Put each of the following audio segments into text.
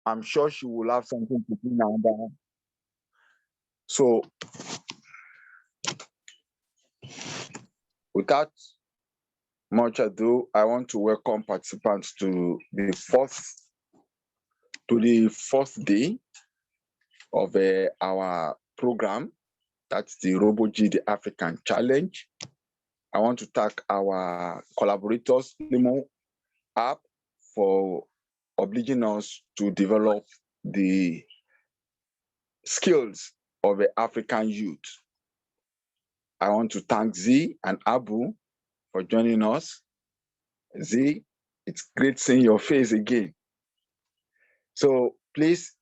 I'm sure she will have something to do now. So without much ado, I want to welcome participants to the first day of our program. That's the Robo-G, the African Challenge. I want to thank our collaborators, Limo app, for obliging us to develop the skills of the African youth. I want to thank Z and Abu for joining us. Z, it's great seeing your face again. So please,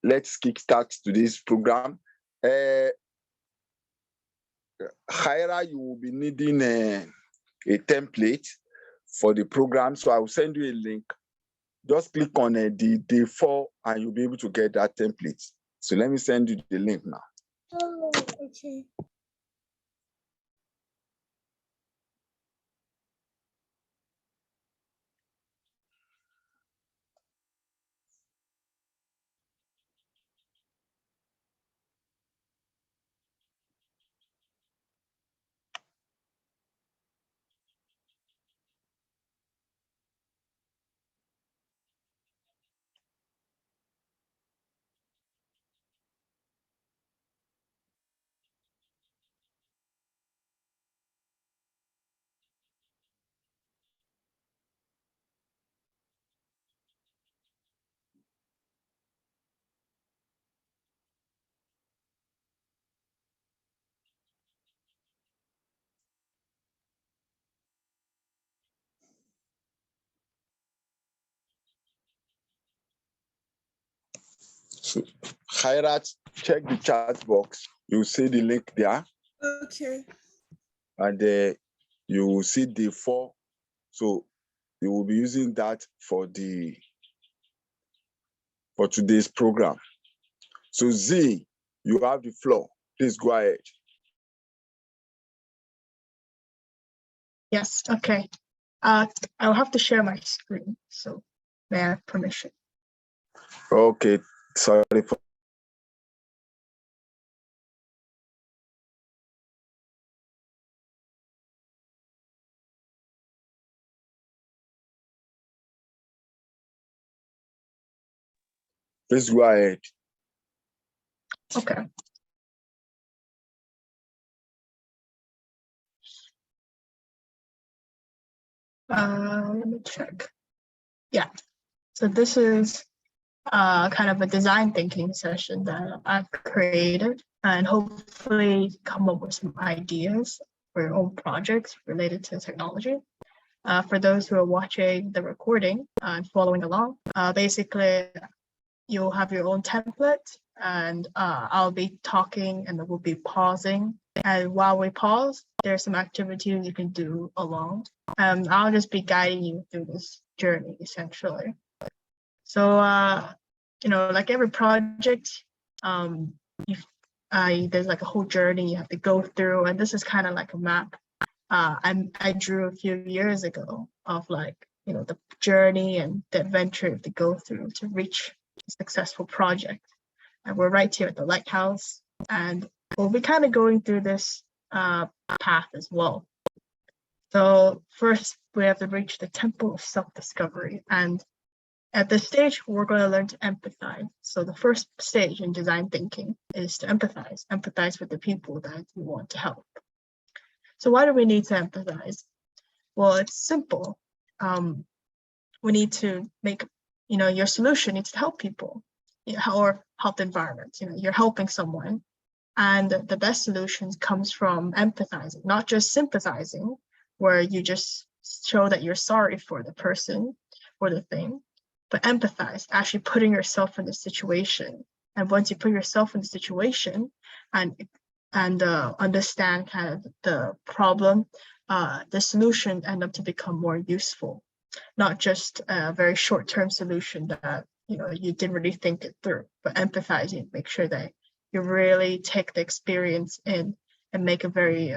let's kickstart today's program. Khaira, you will be needing a template for the program, so I will send you a link. Just click on the day 4 and you'll be able to get that template. So let me send you the link now. Oh, okay. So, Khairat, check the chat box. You'll see the link there. Okay. And you will see day 4. So you will be using that for today's program. So Z, you have the floor. Please go ahead. Yes, okay. I'll have to share my screen, so may I have permission? Okay, sorry for please go ahead. Okay. Let me check. Yeah, so this is kind of a design thinking session that I've created, and hopefully come up with some ideas for your own projects related to technology. For those who are watching the recording and following along, basically you'll have your own template, and I'll be talking and we'll be pausing. And while we pause, there's some activities you can do along. I'll just be guiding you through this journey, essentially. So, like every project, there's like a whole journey you have to go through, and this is kind of like a map I drew a few years ago of the journey and the adventure you have to go through to reach a successful project. And we're right here at the lighthouse, and we'll be kind of going through this path as well. So first, we have to reach the temple of self-discovery, and at this stage, we're going to learn to empathize. So the first stage in design thinking is to empathize with the people that you want to help. So why do we need to empathize? Well, it's simple. We need to make, your solution needs to help people, or help the environment. You're helping someone, and the best solution comes from empathizing, not just sympathizing, where you just show that you're sorry for the person or the thing, but empathize, actually putting yourself in the situation. And once you put yourself in the situation and understand kind of the problem, the solution end up to become more useful, not just a very short-term solution that you didn't really think it through, but empathizing, make sure that you really take the experience in and make a very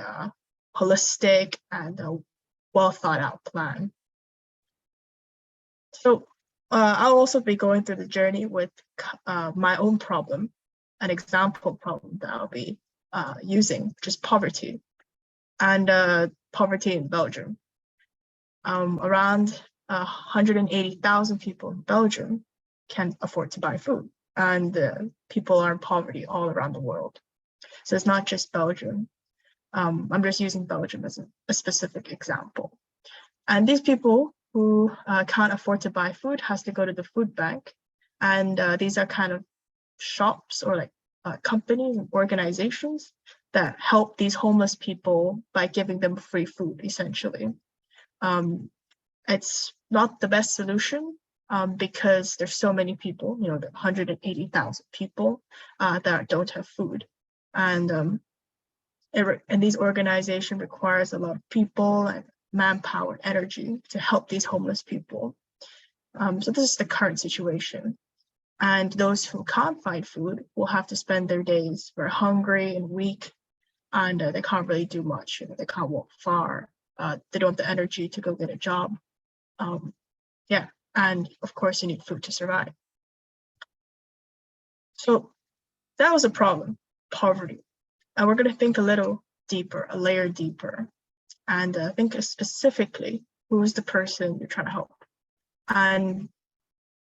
holistic and well thought out plan. So I'll also be going through the journey with my own problem, an example problem that I'll be using, which is poverty, and poverty in Belgium. Around 180,000 people in Belgium can't afford to buy food, and people are in poverty all around the world. So it's not just Belgium. I'm just using Belgium as a specific example. And these people who can't afford to buy food has to go to the food bank. And these are kind of shops or like companies and organizations that help these homeless people by giving them free food, essentially. It's not the best solution because there's so many people, you know, 180,000 people that don't have food. And these organizations requires a lot of people and manpower, energy to help these homeless people. So this is the current situation. And those who can't find food will have to spend their days very hungry and weak, and they can't really do much. You know, they can't walk far. They don't have the energy to go get a job. Yeah, and of course you need food to survive. So that was a problem, poverty. And we're going to think a little deeper, a layer deeper, and think specifically who is the person you're trying to help. And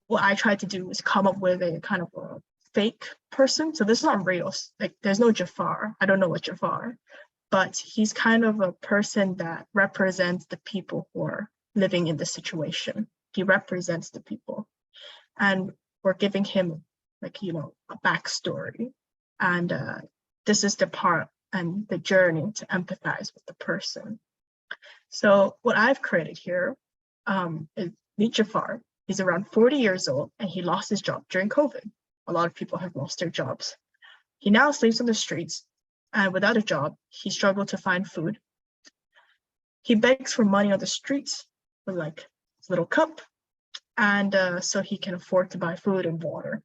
what I tried to do was come up with a kind of a fake person. So this is not real. Like there's no Jafar. I don't know what Jafar, but he's kind of a person that represents the people who are living in the situation. He represents the people, and we're giving him, like, you know, a backstory. And this is the part and the journey to empathize with the person. So what I've created here is meet Jafar. He's around 40 years old and he lost his job during COVID. A lot of people have lost their jobs. He now sleeps on the streets, and without a job, he struggled to find food. He begs for money on the streets with like his little cup, and so he can afford to buy food and water.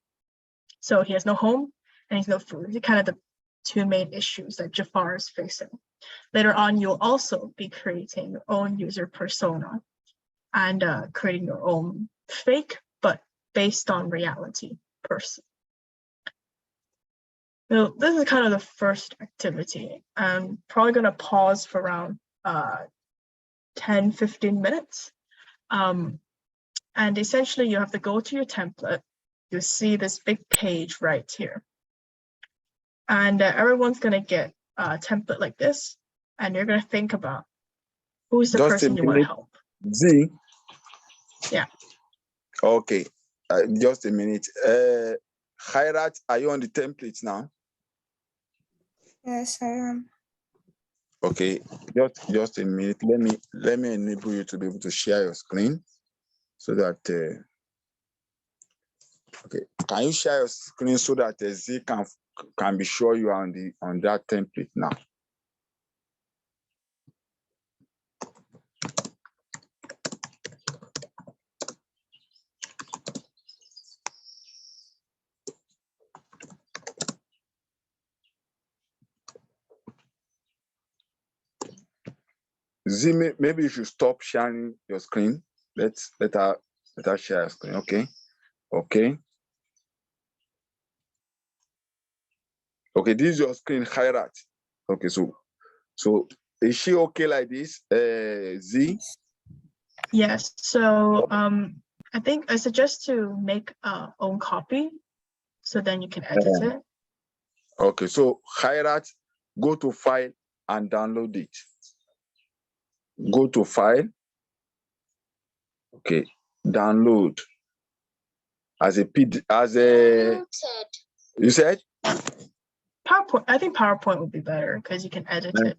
So he has no home and he's no food. These are kind of the two main issues that Jafar is facing. Later on, you'll also be creating your own user persona and creating your own fake, but based on reality person. So this is kind of the first activity. I'm probably going to pause for around 10, 15 minutes. And essentially, you have to go to your template. You see this big page right here. And everyone's going to get a template like this. And you're going to think about who's the person you want to help. Z? Yeah. Okay. Just a minute. Khairat, are you on the template now? Yes, I am. Okay. Just a minute. Let me enable you to be able to share your screen so that. Okay. Can you share your screen so that Z can be sure you are on that template now? Z, maybe you should stop sharing your screen. Let her share your screen. Okay. Okay. Okay, this is your screen, Khairat. Okay, so is she okay like this, Z? Yes. So I think I suggest to make a own copy, so then you can edit it. Okay, so Khairat, go to File and download it. Go to File. Okay, download as a PD, as a. You said? PowerPoint. I think PowerPoint would be better because you can edit it.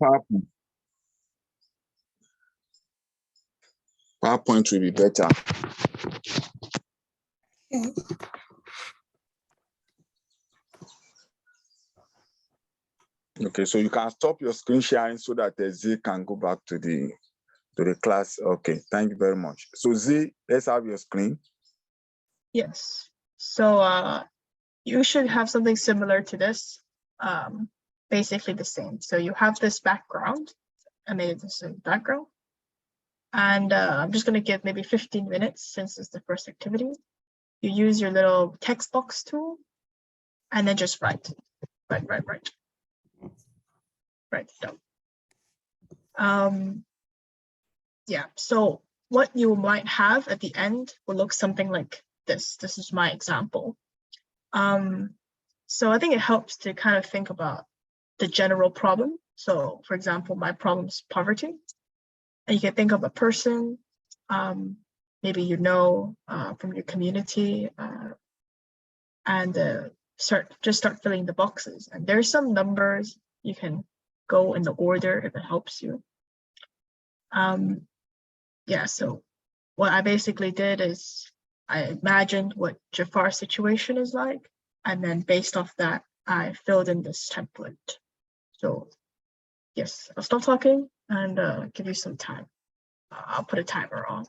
PowerPoint will be better. Okay. Okay, so you can stop your screen sharing so that Z can go back to the class. Okay, thank you very much. So Z, let's have your screen. Yes. So you should have something similar to this. Basically the same. So you have this background. I made this background. And I'm just going to give maybe 15 minutes since it's the first activity. you use your little text box tool and then just write it down. Yeah, so what you might have at the end will look something like this. This is my example. So I think it helps to kind of think about the general problem. So for example, my problem is poverty. And you can think of a person, maybe you know from your community, and start filling the boxes. And there's some numbers you can go in the order if it helps you. Yeah, so what I basically did is I imagined what Jafar's situation is like, and then based off that, I filled in this template. So yes, I'll stop talking and give you some time. I'll put a timer on.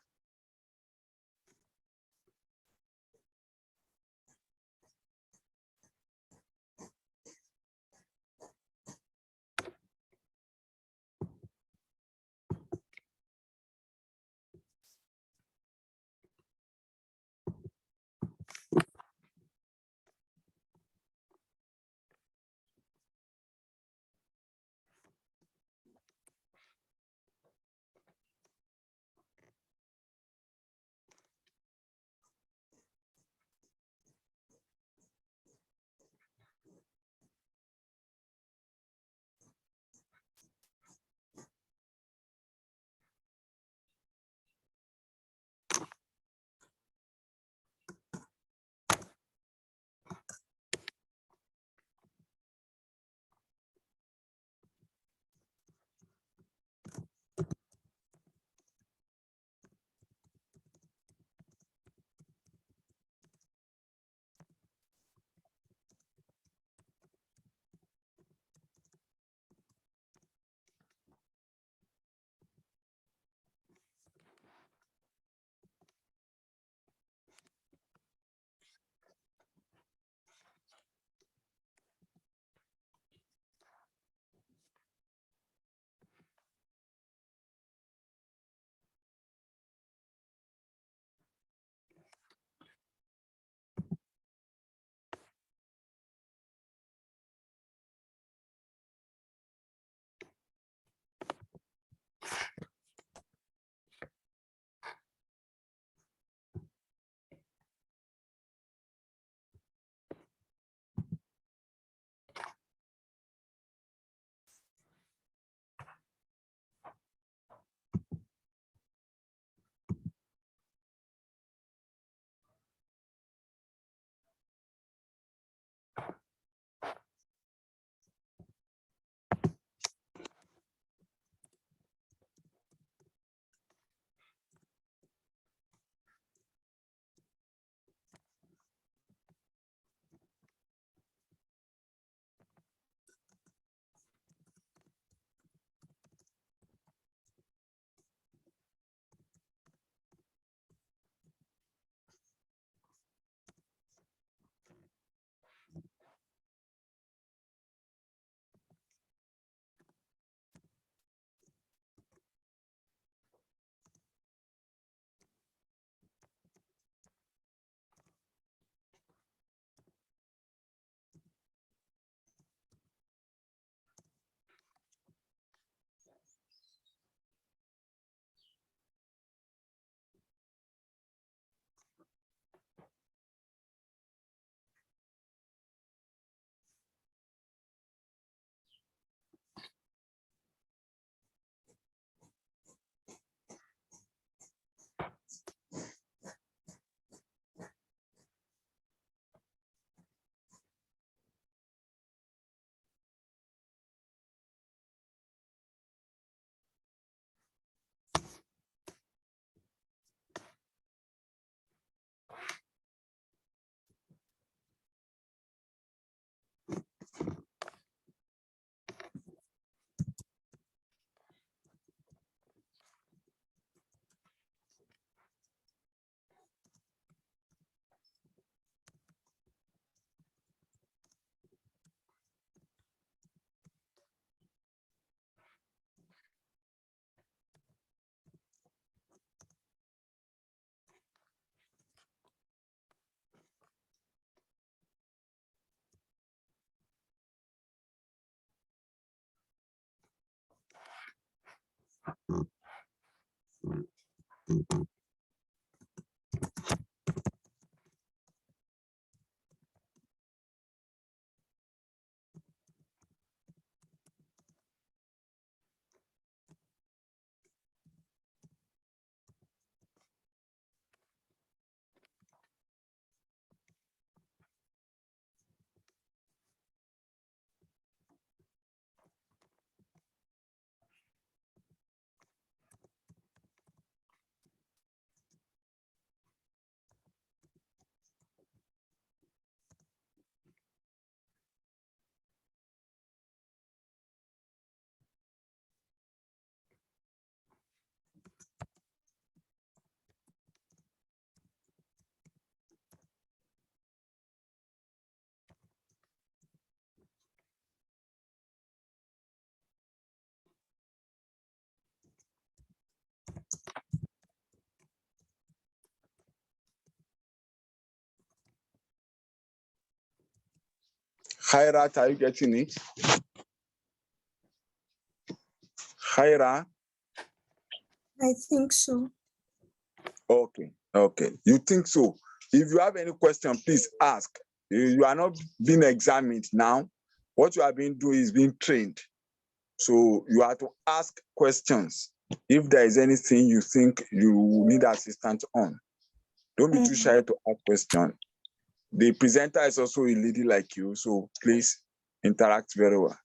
Khairat, are you getting it? Khaira? I think so. Okay, okay. You think so? If you have any question, please ask. You are not being examined now. What you are being doing is being trained. So you have to ask questions. If there is anything you think you need assistance on, don't be too shy to ask questions. The presenter is also a lady like you, so please interact very well.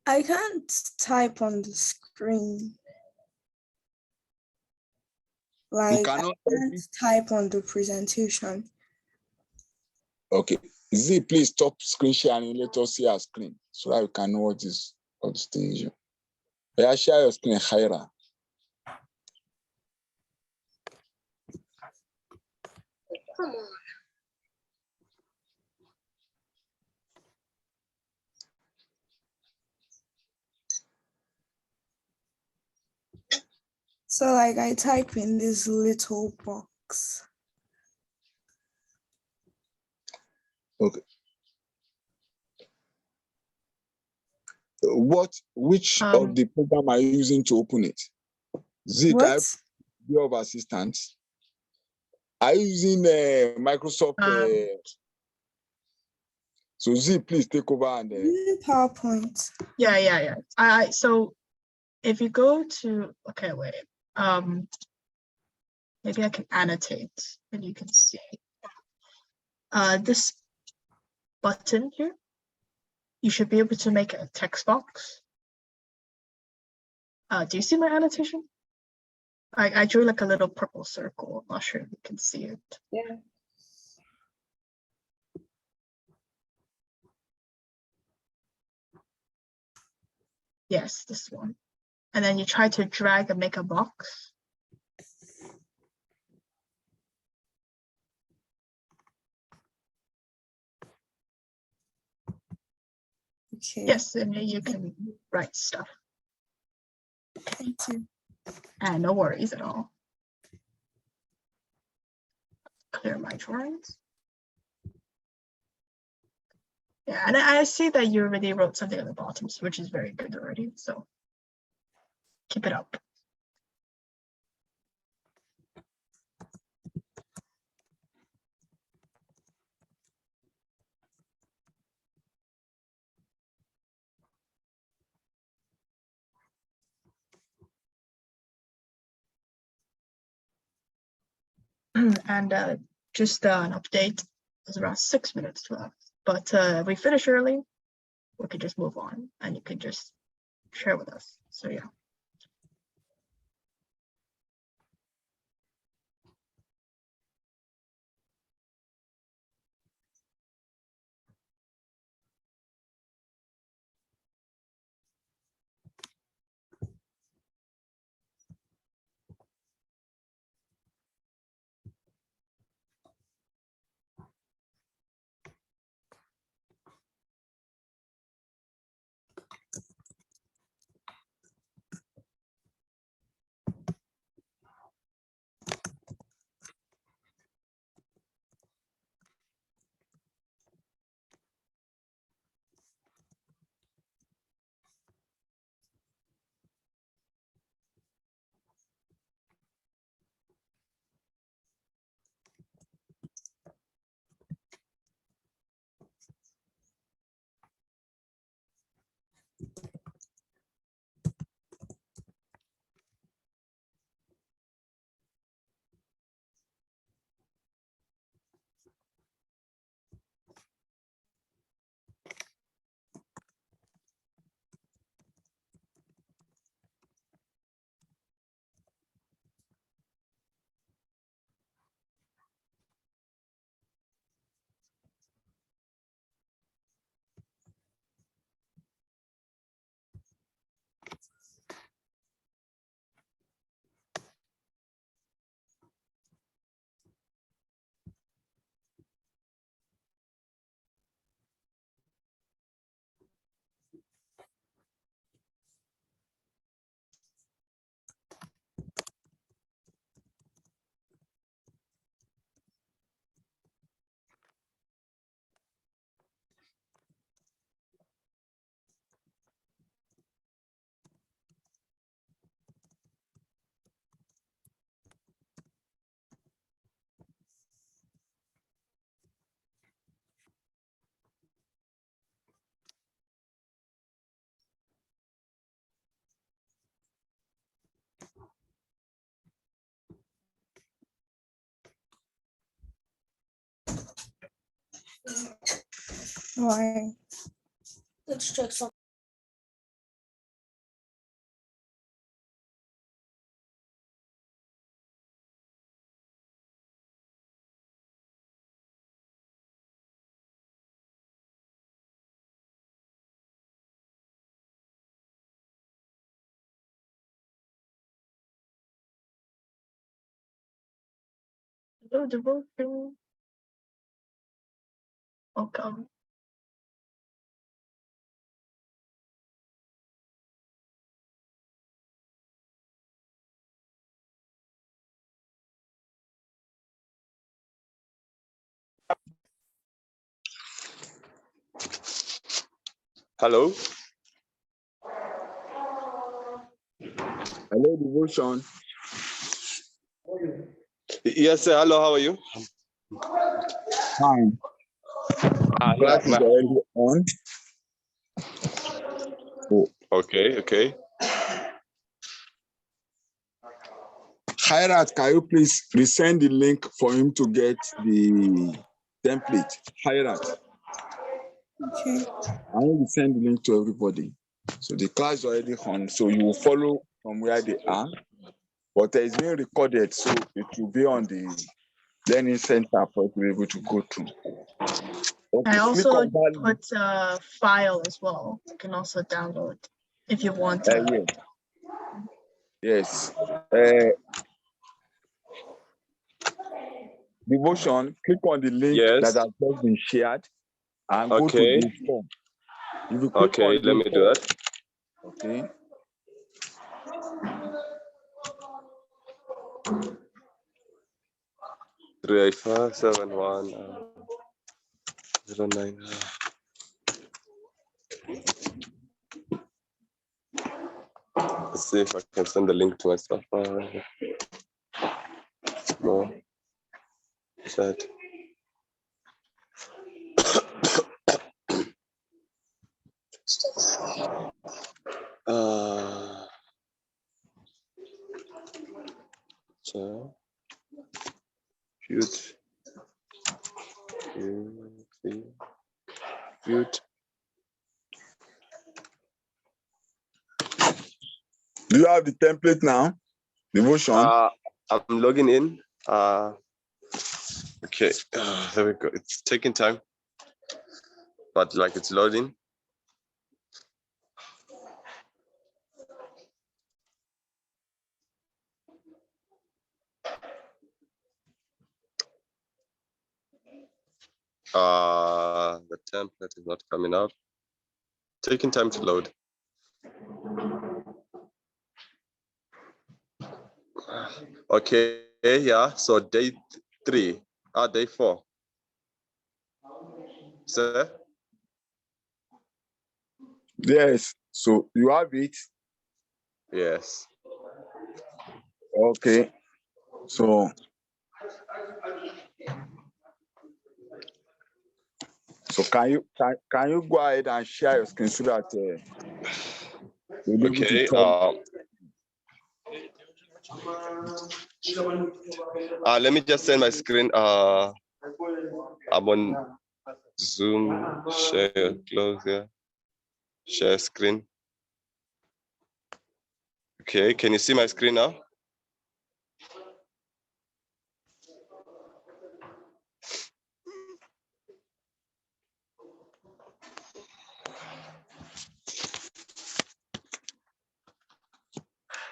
I can't type on the screen. Like, cannot I can't type on the presentation. Okay. Z, please stop screen sharing. Let us see our screen so that we can know what is on the stage. Yeah, share your screen, Khaira. Come on. So like I type in this little box. Okay. Which of the program are you using to open it? Z, can I be of assistance? Are you using Microsoft? So Z, please take over and PowerPoint. Yeah. So if you go to, okay, wait. Maybe I can annotate and you can see. This button here, you should be able to make a text box. Do you see my annotation? I drew like a little purple circle. I'm not sure if you can see it. Yeah. Yes, this one. And then you try to drag and make a box. Okay. Yes, and then you can write stuff. Thank you. And no worries at all. Clear my drawings. Yeah, and I see that you already wrote something at the bottom, which is very good already. So keep it up. And just an update, there's around 6 minutes left, but if we finish early, we could just move on and you can just share with us. So yeah. Why? Let's check some. Hello, devotion. Welcome. Hello. Hello, devotion. Yes, sir. Hello. How are you? Fine. Class is already on. Oh. Okay. Hirat, can you please resend the link for him to get the template? Hirat, Okay. I want to send the link to everybody. So the class is already on. So you will follow from where they are. But it's being recorded, so it will be on the learning center for you to be able to go through. Okay, I click also on that link. put a file as well. You can also download if you want to. Yes. Devotion, click on the link Yes. that has just been shared and go to Okay. the form. If you click Okay. on Let me do that. okay. 3857109. Let's see if I can send the link to myself. No. Chat. So, shoot. Shoot. Do you have the template now? Devotion. I'm logging in. Okay. There we go. It's taking time, but like it's loading. The template is not coming up. Taking time to load. Okay, yeah. So day 3, day 4. Sir? Yes. So you have it. Yes. Okay. So can you go ahead and share your screen so that we'll be able to Okay. talk? Let me just send my screen. I'm on Zoom. Share, close here. Share screen. Okay. Can you see my screen now?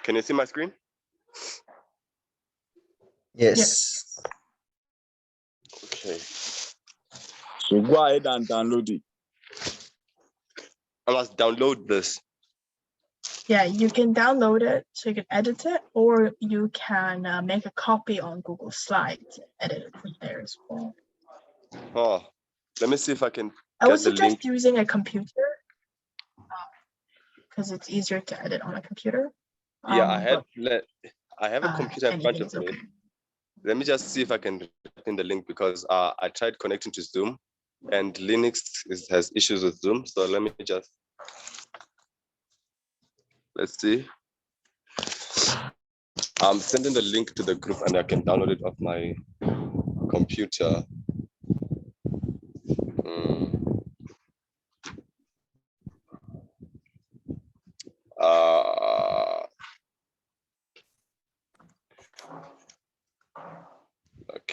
Can you see my screen? Yes. Okay. So go ahead and download it. I must download this. Yeah, you can download it so you can edit it, or you can make a copy on Google Slides and edit it from there as well. Oh, let me see if I can I get would the link. suggest using a computer because it's easier to edit on a computer. Yeah, I have a but computer in front anything of is me. okay. Let me just see if I can put in the link because I tried connecting to Zoom and Linux has issues with Zoom. So let me just, let's see. I'm sending the link to the group and I can download it off my computer.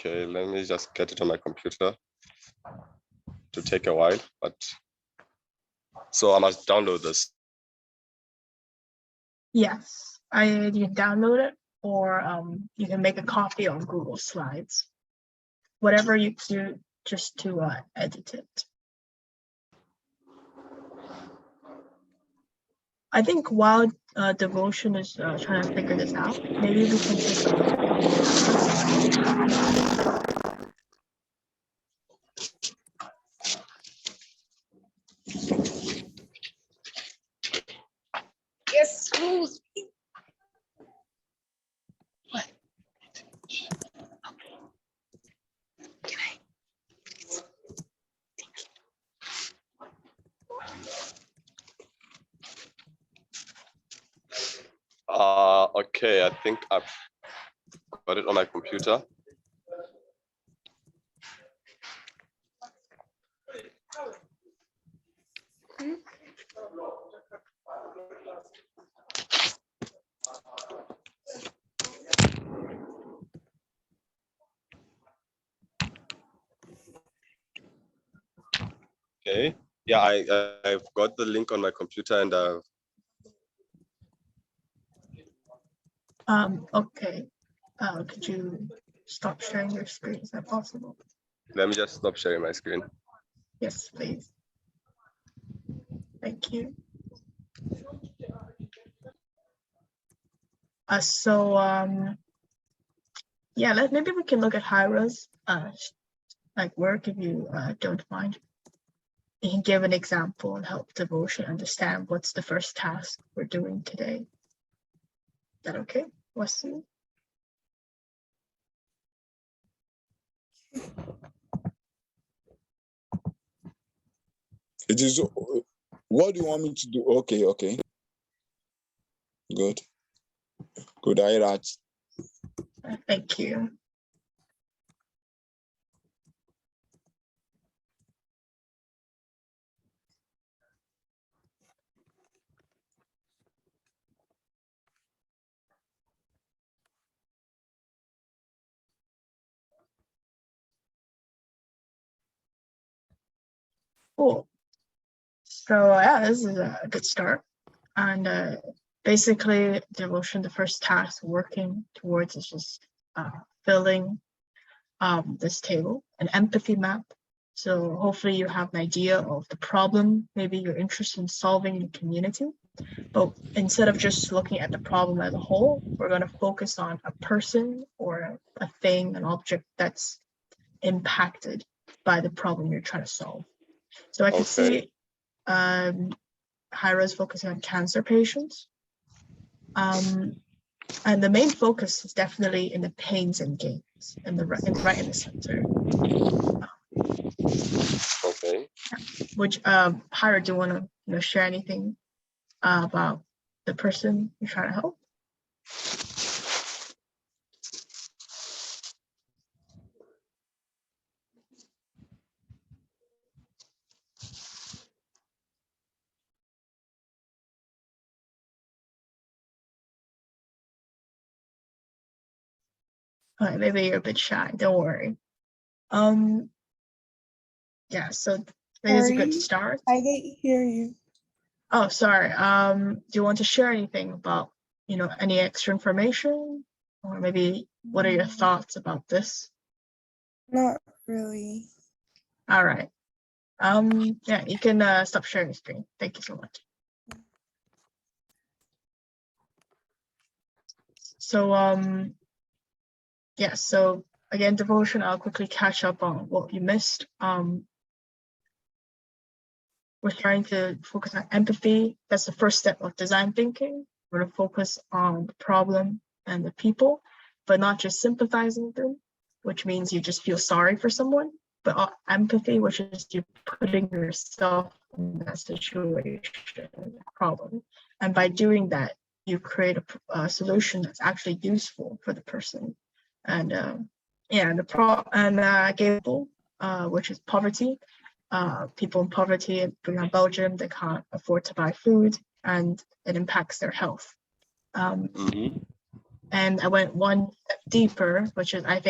Okay, let me just get it on my computer. To take a while, but so I must download this. Yes, you can download it, or you can make a copy on Google Slides. Whatever you do, just to edit it. I think while Devotion is trying to figure this out, maybe we can take a look at Yes, rules. Okay, I think I've got it on my computer. Okay, yeah, I've got the link on my computer, and okay. Could you stop sharing your screen? Is that possible? let me just stop sharing my screen. Yes, please. Thank you. Yeah, maybe we can look at Hira's like work if you don't mind. You can give an example and help Devotion understand what's the first task we're doing today. Is that okay, Wesley? It is. What do you want me to do? Okay. Good. I that. Thank you. Cool. So yeah, this is a good start. And basically, Devotion, the first task working towards is just filling this table, an empathy map. So hopefully you have an idea of the problem, maybe you're interested in solving the community. But instead of just looking at the problem as a whole, we're going to focus on a person or a thing, an object that's impacted by the problem you're trying to solve. So I can see Hira's focusing on cancer patients. And the main focus is definitely in the pains and gains, and right in the center. Okay. Which Hira, do you want to share anything about the person you're trying to help? All right, maybe you're a bit shy. Don't worry. Yeah. So maybe it's a good start. I didn't hear you. Oh, sorry. Do you want to share anything about, any extra information, or maybe what are your thoughts about this? Not really. All right. Yeah, you can stop sharing the screen. Thank you so much. So, yeah, so again, Devotion, I'll quickly catch up on what you missed. We're trying to focus on empathy. That's the first step of design thinking. We're going to focus on the problem and the people, but not just sympathizing with them, which means you just feel sorry for someone, but empathy, which is you putting yourself in that situation, problem. And by doing that, you create a solution that's actually useful for the person. And example, which is poverty. People in poverty in Belgium, they can't afford to buy food, and it impacts their health. And I went one step deeper, which is I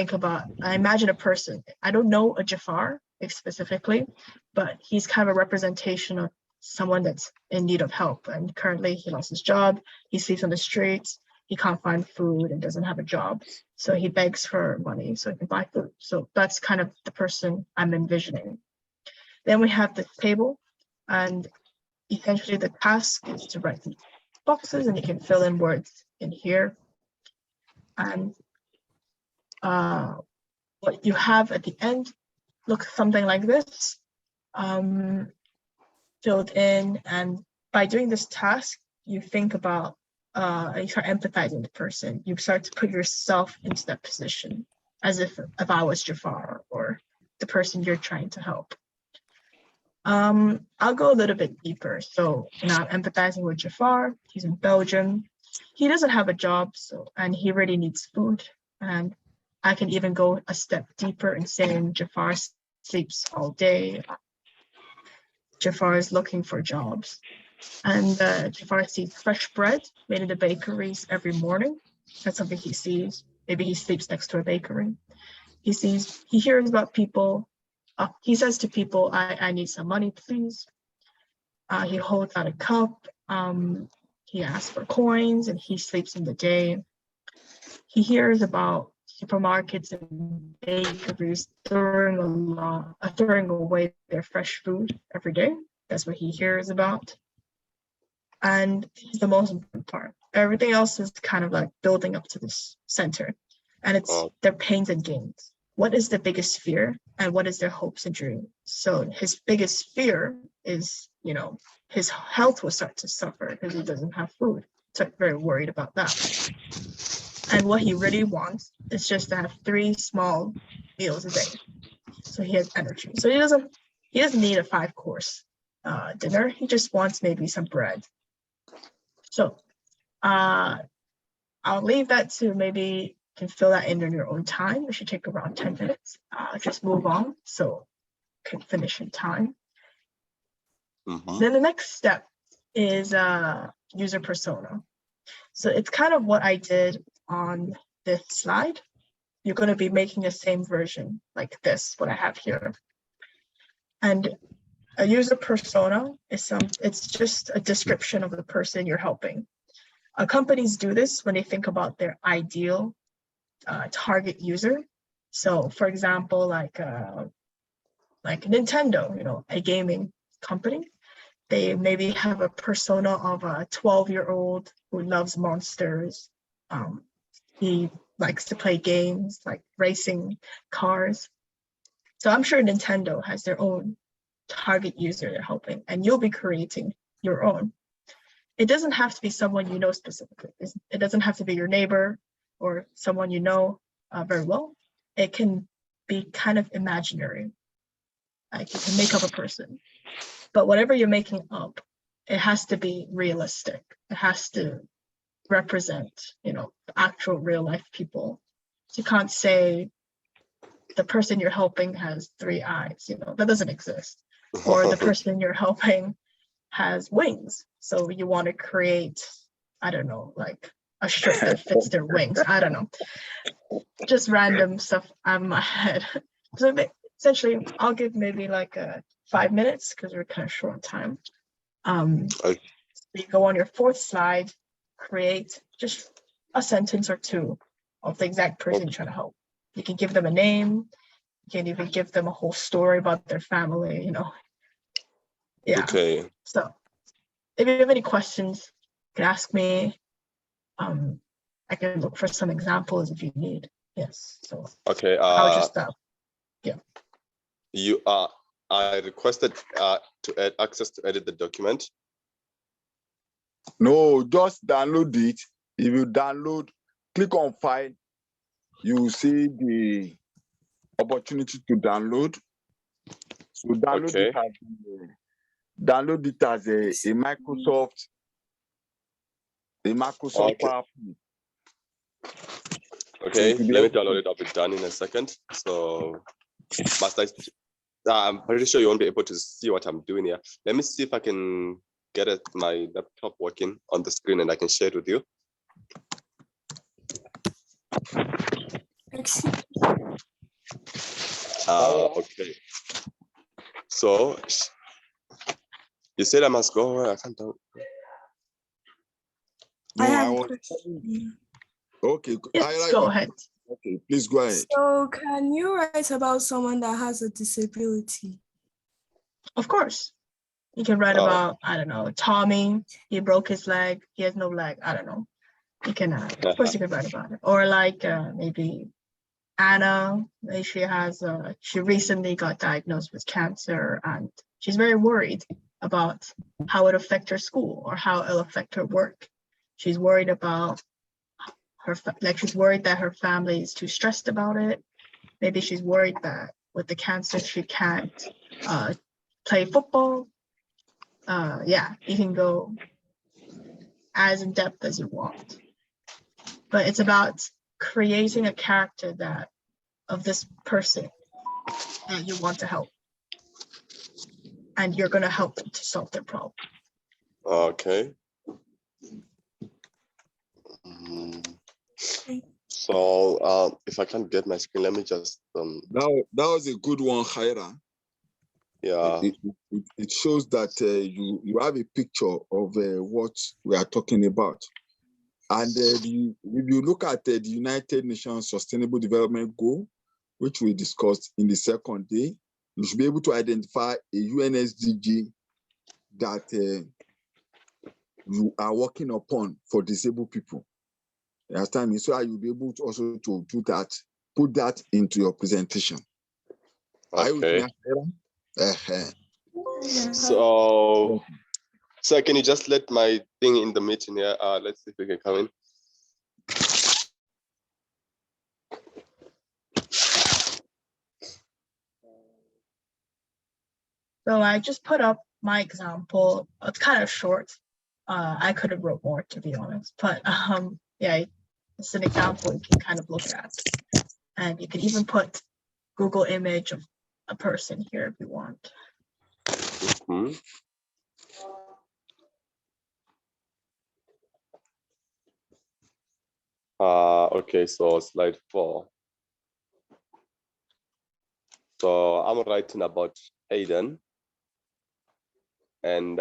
imagine a person. I don't know a Jafar specifically, but he's kind of a representation of someone that's in need of help. And currently he lost his job, he sleeps on the streets, he can't find food and doesn't have a job. So he begs for money so he can buy food. So that's kind of the person I'm envisioning. Then we have the table, and essentially the task is to write boxes, and you can fill in words in here. And what you have at the end looks something like this, filled in. And by doing this task, you think about, you start empathizing the person. You start to put yourself into that position, as if I was Jafar or the person you're trying to help. I'll go a little bit deeper. So now I'm empathizing with Jafar. He's in Belgium. He doesn't have a job, and he really needs food. And I can even go a step deeper in saying Jafar sleeps all day. Jafar is looking for jobs. And Jafar sees fresh bread made in the bakeries every morning. That's something he sees. Maybe he sleeps next to a bakery. He hears about people. He says to people, I need some money, please. He holds out a cup. He asks for coins, and he sleeps in the day. He hears about supermarkets and bakeries throwing away their fresh food every day. That's what he hears about. And it's the most important part. Everything else is kind of like building up to this center. And it's their pains and gains. What is the biggest fear, and what is their hopes and dreams? So his biggest fear is, his health will start to suffer because he doesn't have food. So I'm very worried about that. And what he really wants is just to have 3 small meals a day. So he has energy. So he doesn't need a 5-course dinner. He just wants maybe some bread. So I'll leave that to maybe can fill that in your own time. It should take around 10 minutes. Just move on so can finish in time. Then the next step is user persona. So it's kind of what I did on this slide. You're going to be making the same version like this, what I have here. And a user persona is it's just a description of the person you're helping. Companies do this when they think about their ideal target user. So for example, like Nintendo, a gaming company, they maybe have a persona of a 12-year-old who loves monsters. He likes to play games like racing cars. So I'm sure Nintendo has their own target user they're helping, and you'll be creating your own. It doesn't have to be someone you know specifically. It doesn't have to be your neighbor or someone you know very well. It can be kind of imaginary. Like you can make up a person. But whatever you're making up, it has to be realistic. It has to represent, actual real life people. So you can't say the person you're helping has 3 eyes, that doesn't exist. Or the person you're helping has wings. So you want to create, I don't know, like a shirt that fits their wings. I don't know. Just random stuff out of my head. So essentially, I'll give maybe like 5 minutes because we're kind of short on time. You go on your 4th slide, create just a sentence or 2 of the exact person you're trying to help. You can give them a name. You can even give them a whole story about their family, Yeah. Okay. So if you have any questions, you can ask me. I can look for some examples if you need. Yes. So Okay. I'll just I requested to add access to edit the document. No, just download it. If you download, click on file, you will see the opportunity to download. So download it as a Microsoft, PowerPoint. Okay, let me download it. I'll be done in a second. So, I'm pretty sure you won't be able to see what I'm doing here. Let me see if I can get my laptop working on the screen and I can share it with you. Okay. So you said I must go where I can't tell. No, I I have a was. question. Okay. Yes, go ahead. Okay, please go ahead. So, can you write about someone that has a disability? Of course. You can write about, I don't know, Tommy, he broke his leg, he has no leg, I don't know. You can, of course you can write about it. Or like maybe Anna, she recently got diagnosed with cancer and she's very worried about how it affect her school or how it'll affect her work. She's worried about she's worried that her family is too stressed about it. Maybe she's worried that with the cancer, she can't play football. Yeah, you can go as in depth as you want, but it's about creating a character of this person that you want to help, and you're going to help them to solve their problem. Okay. So if I can't get my screen, let me just That was a good one, Khaira. yeah. It shows that you have a picture of what we are talking about. And if you look at the United Nations Sustainable Development Goal, which we discussed in the second day, you should be able to identify a UNSDG that you are working upon for disabled people. You understand me? So you'll be able to also to do that, put that into your presentation. Are you with me, Khaira? So can you just let my thing in the meeting here? Let's see if we can come in. So I just put up my example. It's kind of short. I could have wrote more, to be honest, but yeah, it's an example you can kind of look at. And you can even put Google image of a person here if you want. Mm-hmm. Okay, so slide 4. So I'm writing about Aiden. And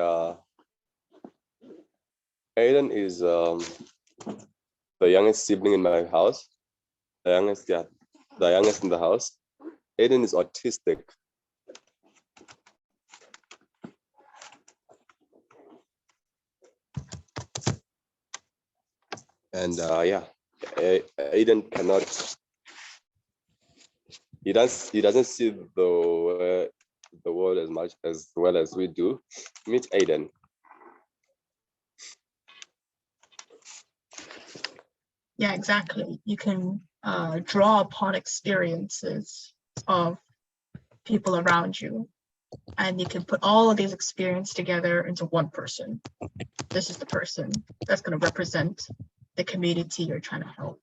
Aiden is the youngest sibling in my house. The youngest in the house. Aiden is autistic. And yeah, Aiden cannot. He doesn't see the world as well as we do. Meet Aiden. Yeah, exactly. You can draw upon experiences of people around you, and you can put all of these experiences together into one person. This is the person that's going to represent the community you're trying to help.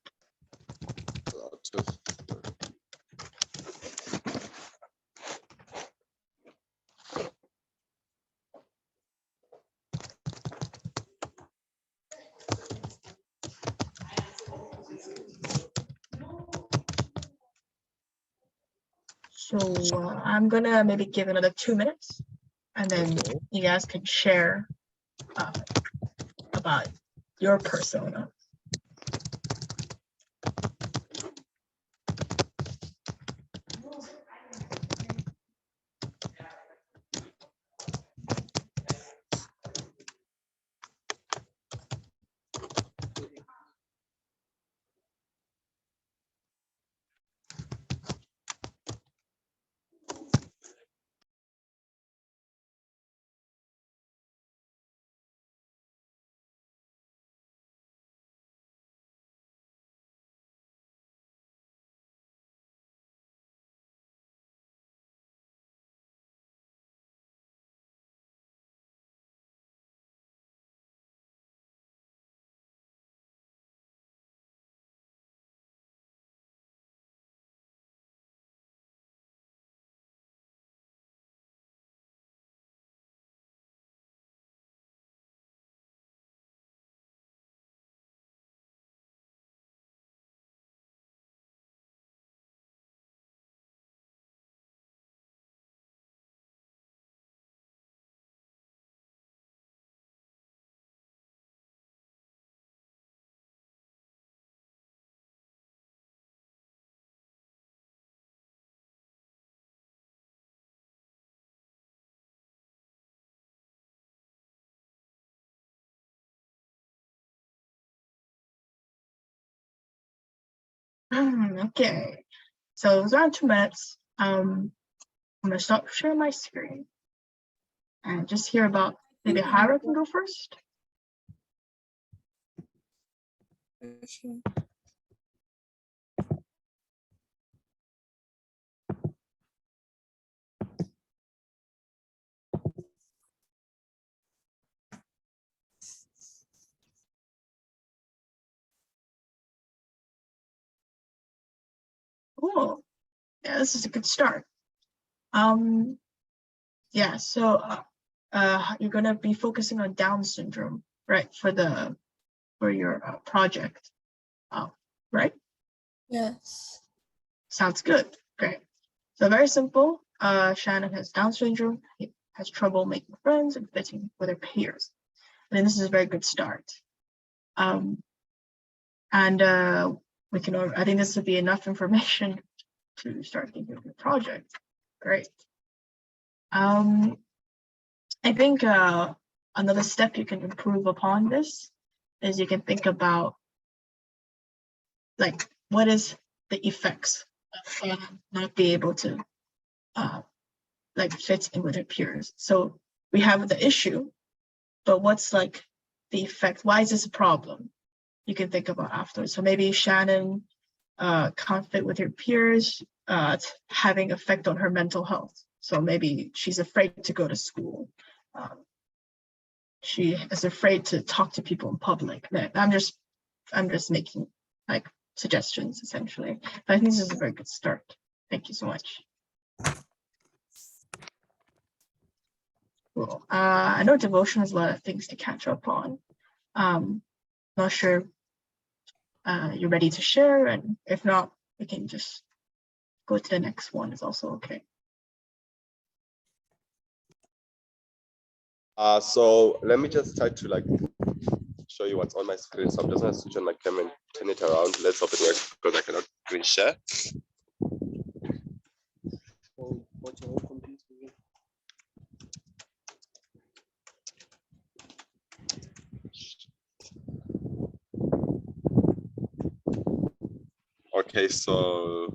So I'm gonna maybe give another 2 minutes, and then you guys can share about your persona. Okay, so it's around 2 minutes. I'm gonna stop sharing my screen and just hear about maybe Hira can go first. Cool. Yeah, this is a good start. Yeah, so you're gonna be focusing on Down syndrome, right? For your project, right? Yes. Sounds good. Great. So very simple. Shannon has Down syndrome. He has trouble making friends and fitting with her peers. I mean, this is a very good start. We can. I think this would be enough information to start thinking of your project. Great. I think another step you can improve upon this is you can think about like what is the effects of not being able to like fit in with her peers. So we have the issue, but what's like the effect? Why is this a problem? You can think about afterwards. So maybe Shannon can't fit with her peers, having effect on her mental health. So maybe she's afraid to go to school. She is afraid to talk to people in public. I'm just making like suggestions essentially. But I think this is a very good start. Thank you so much. Cool. I know devotion has a lot of things to catch up on. Not sure you're ready to share, and if not, we can just go to the next one. It's also okay. So let me just try to like show you what's on my screen. So I'm just gonna switch on my camera and turn it around. Let's hope it works because I cannot screen share. Okay, so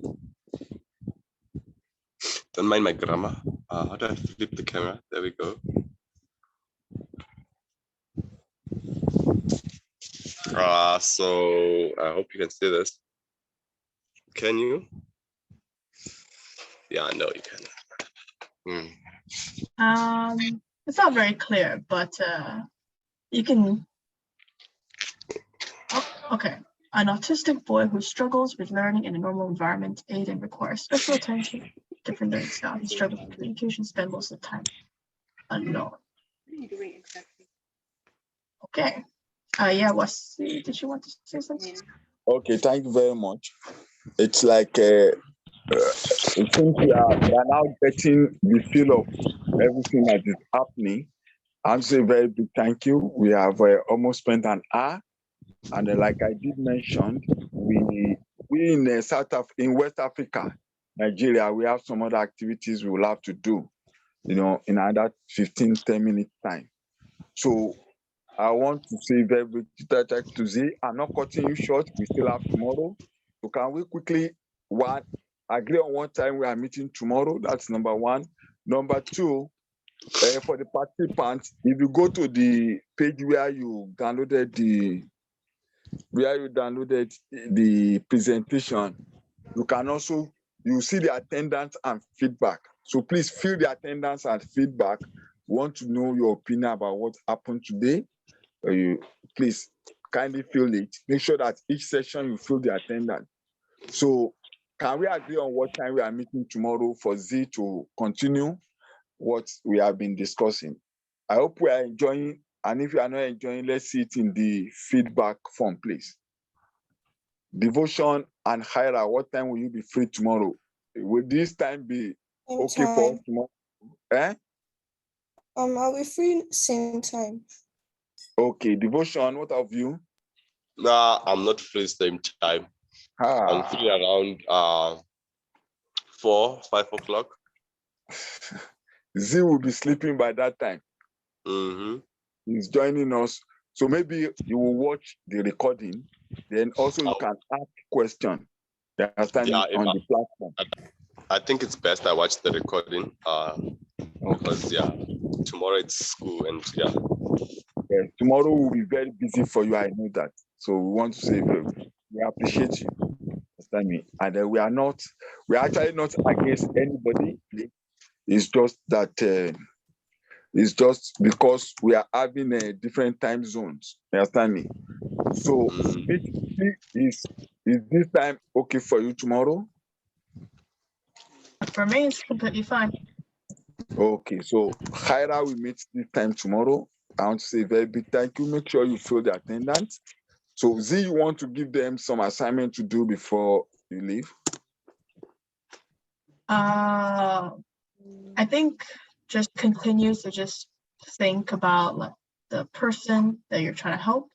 don't mind my grammar. How do I flip the camera? There we go. So I hope you can see this. Can you? Yeah, no, you can. It's not very clear, but you can. Oh, okay. An autistic boy who struggles with learning in a normal environment, Aiden requires special attention, different learning style. He struggles with communication, spend most of the time alone. What are you doing exactly? Okay. Yeah, did you want to say something? Okay, thank you very much. It's like it seems we are now getting the feel of everything that is happening. I'm saying a very big thank you. We have almost spent an hour, and like I did mention, we in in West Africa, Nigeria, we have some other activities we will have to do, in another 10 minutes time. So I want to say very big thank to Z. I'm not cutting you short. We still have tomorrow. So can we quickly agree on one time we are meeting tomorrow? That's number one. Number two, for the participants, if you go to the page where you downloaded the presentation, you see the attendance and feedback. So please fill the attendance and feedback. We want to know your opinion about what happened today. Please kindly fill it. Make sure that each session you fill the attendance. So can we agree on what time we are meeting tomorrow for Z to continue what we have been discussing? I hope we are enjoying, and if you are not enjoying, let's see it in the feedback form, please. Devotion and Hira, what time will you be free tomorrow? Will this time be okay for us tomorrow? I'll be free same time. Okay, Devotion, what of you? Nah, I'm not free same time. I'm free around 4, 5 o'clock. Z will be sleeping by that time. Mm-hmm. He's joining us. So maybe you will watch the recording. Then also you can ask question. You understand Yeah, me? On the platform. I think it's best I watch the recording Okay. because yeah, tomorrow it's school and yeah. Yeah, tomorrow will be very busy for you. I know that. So we want to say we appreciate you. Understand me? And we are actually not against anybody. It's just that it's just because we are having different time zones. You understand me? So is this time okay for you tomorrow? For me, it's completely fine. Okay, so Hyra will meet this time tomorrow. I want to say a very big thank you. Make sure you fill the attendance. So Z, you want to give them some assignment to do before you leave? I think just continue to just think about like the person that you're trying to help.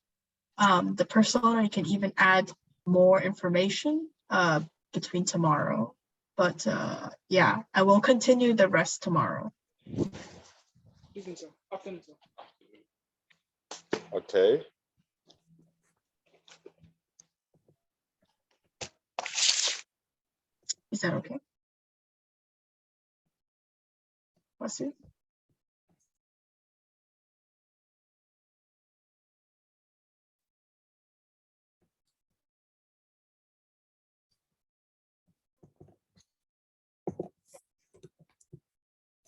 The persona, you can even add more information between tomorrow. But yeah, I will continue the rest tomorrow. Okay. Is that okay? What's it?